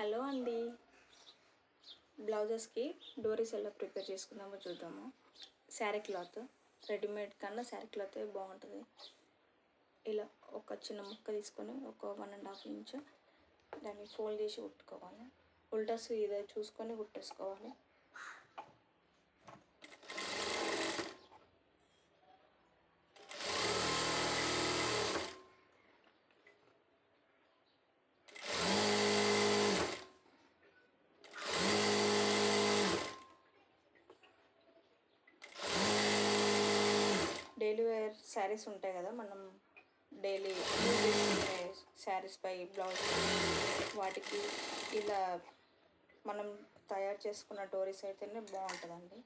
Hello అండి. బ్లౌజెస్కి డోరీస్ ఎలా prepare చేసుకుందామో చూద్దాము. శారీ క్లాత్ రెడీమేడ్ కన్నా శారీ క్లాత్ బాగుంటుంది. ఇలా ఒక చిన్న ముక్క తీసుకొని ఒక 1.5 ఇంచ్ దాన్ని ఫోల్డ్ చేసి కుట్టుకోవాలి. ఉల్టాస్ ఇదే చూసుకొని కుట్టేసుకోవాలి. డైలీ వేర్ శారీస్ ఉంటాయి కదా, మనం డైలీ యూజ్ చేసుకునే శారీస్ పై బ్లౌజ్ వాటికి ఇలా మనం తయారు చేసుకున్న డోరీస్ అయితేనే బాగుంటుందండి.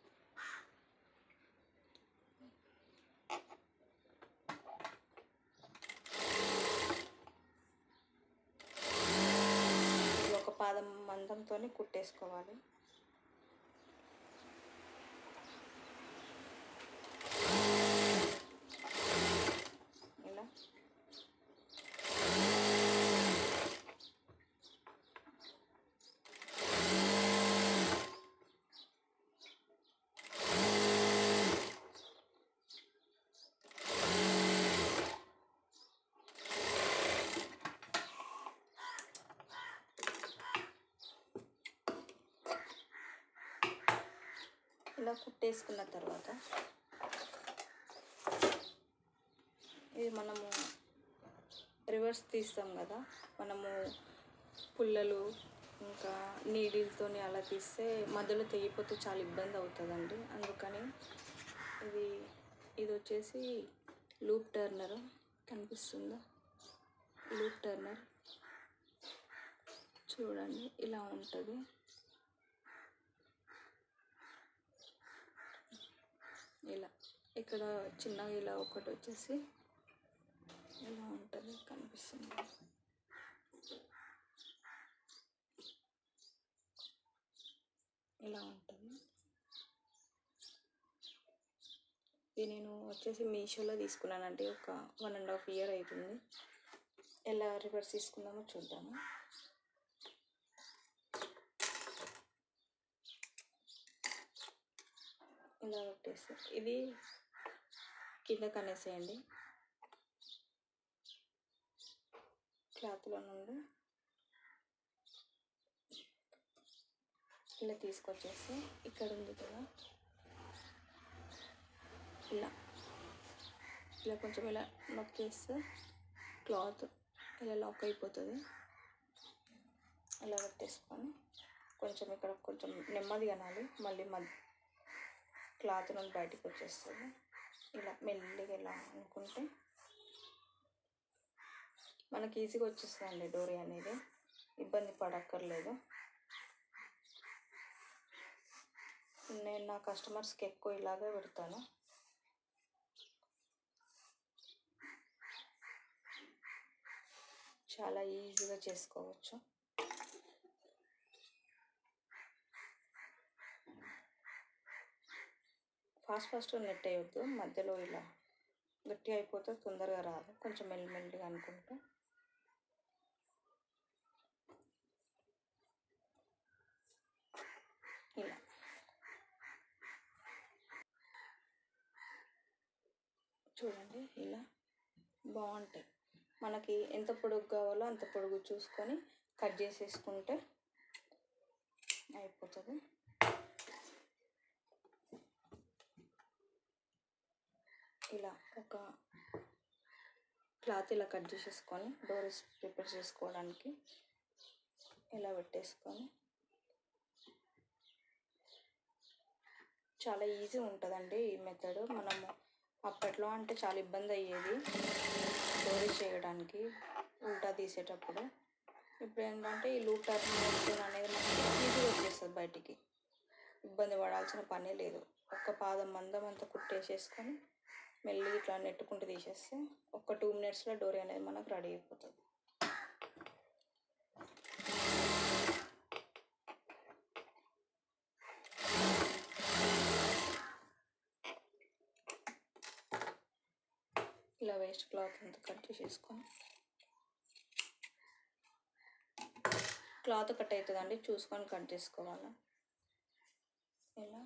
ఒక పాదం మందంతో కుట్టేసుకోవాలి. ఇలా ఇలా కుట్టేసుకున్న తర్వాత ఇది మనము రివర్స్ తీస్తాం కదా, మనము పుల్లలు ఇంకా నీడిల్తో అలా తీస్తే మధ్యలో తెగిపోతే చాలా ఇబ్బంది అవుతుందండి. అందుకని ఇది వచ్చేసి లూప్ టర్నర్ కనిపిస్తుందా, లూప్ టర్నర్ చూడండి ఇలా ఉంటుంది. ఇలా ఇక్కడ చిన్నగా ఇలా ఒకటి వచ్చేసి ఇలా ఉంటుంది, కనిపిస్తుంది. ఇలా ఉంటుంది. ఇది నేను వచ్చేసి మీషోలో తీసుకున్నానండి. ఒక 1.5 year అవుతుంది. ఎలా రివర్స్ తీసుకుందామో చూద్దాము. ఇలా పెట్టేసి ఇది కింద కనేసేయండి. క్లాత్లో నుండి ఇలా తీసుకొచ్చేసి ఇక్కడ ఉంది కదా, ఇలా కొంచెం ఇలా నొక్కేస్తే క్లాత్ ఇలా లాక్ అయిపోతుంది. ఇలా పెట్టేసుకొని కొంచెం ఇక్కడ కొంచెం నెమ్మది అనాలి, మళ్ళీ క్లాత్ నుండి బయటకు వచ్చేస్తుంది. ఇలా మెల్లిగా ఇలా అనుకుంటే మనకి ఈజీగా వచ్చేస్తుందండి డోరీ అనేది, ఇబ్బంది పడక్కర్లేదు. నేను నా కస్టమర్స్కి ఎక్కువ ఇలాగే పెడతాను. చాలా ఈజీగా చేసుకోవచ్చు. ఫాస్ట్ నెట్ అయ్యొద్దు, మధ్యలో ఇలా గట్టి అయిపోతే తొందరగా రాదు. కొంచెం మెల్లిగా అనుకుంటే ఇలా చూడండి, ఇలా బాగుంటాయి. మనకి ఎంత పొడుగు కావాలో అంత పొడుగు చూసుకొని కట్ చేసేసుకుంటే అయిపోతుంది. ఇలా ఒక క్లాత్ ఇలా కట్ చేసేసుకొని డోరీస్ ప్రిపేర్ చేసుకోవడానికి ఇలా పెట్టేసుకొని చాలా ఈజీ ఉంటుందండి ఈ మెథడ్. మనము అప్పట్లో అంటే చాలా ఇబ్బంది అయ్యేది డోరీస్ చేయడానికి ఉల్టా తీసేటప్పుడు. ఇప్పుడు ఏంటంటే ఈ లూప్ టర్నర్ అనేది మనకి ఈజీగా వచ్చేస్తుంది బయటికి, ఇబ్బంది పడాల్సిన పనే లేదు. ఒక్క పాదం మందం అంతా కుట్టేసేసుకొని మెల్లి ఇట్లా నెట్టుకుంటూ తీసేస్తే ఒక 2 minutesలో డోరీ అనేది మనకు రెడీ అయిపోతుంది. ఇలా వేస్ట్ క్లాత్ అంతా కట్ చేసేసుకొని క్లాత్ కట్ అవుతుందండి, చూసుకొని కట్ చేసుకోవాలి. ఇలా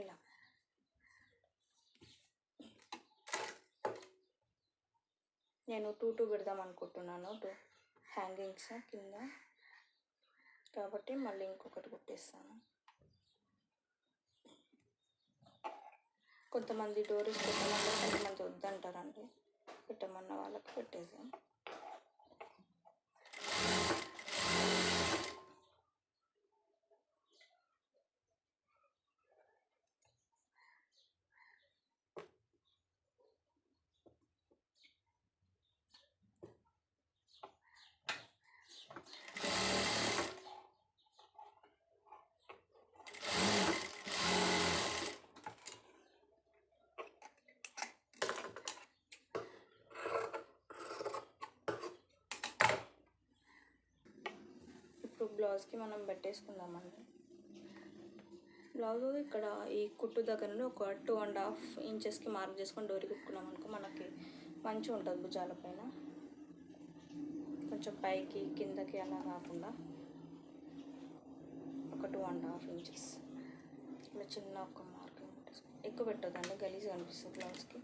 ఇలా నేను 2 పెడదాం అనుకుంటున్నాను, 2 హ్యాంగింగ్స్ కింద, కాబట్టి మళ్ళీ ఇంకొకటి కుట్టేస్తాను. కొంతమంది డోరీస్ పెట్టమంటారు, కొంతమంది వద్దంటారండి. పెట్టమన్న వాళ్ళకి పెట్టేసాం. ఇప్పుడు బ్లౌజ్కి మనం పెట్టేసుకుందామండి. బ్లౌజ్ ఇక్కడ ఈ కుట్టు దగ్గర నుండి ఒక 2.5 ఇంచెస్కి మార్క్ చేసుకొని డోరీ కుట్టుకున్నాం అనుకో, మనకి మంచిగా ఉంటుంది భుజాల పైన. కొంచెం పైకి కిందకి అలా కాకుండా ఒక 2.5 ఇంచెస్ ఇలా చిన్న ఒక మార్కింగ్ పెట్టేసుకొని, ఎక్కువ పెట్టొద్దండి, గలీజ్గా అనిపిస్తుంది బ్లౌజ్కి.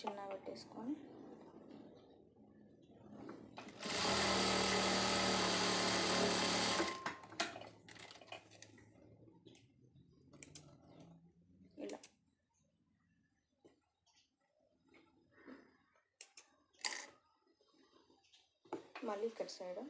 చిన్న పెట్టేసుకొని ఇలా మళ్ళీ ఇక్కడ సైడ్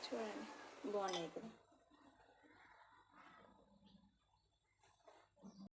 చూడండి, బాగున్నాయి కదా.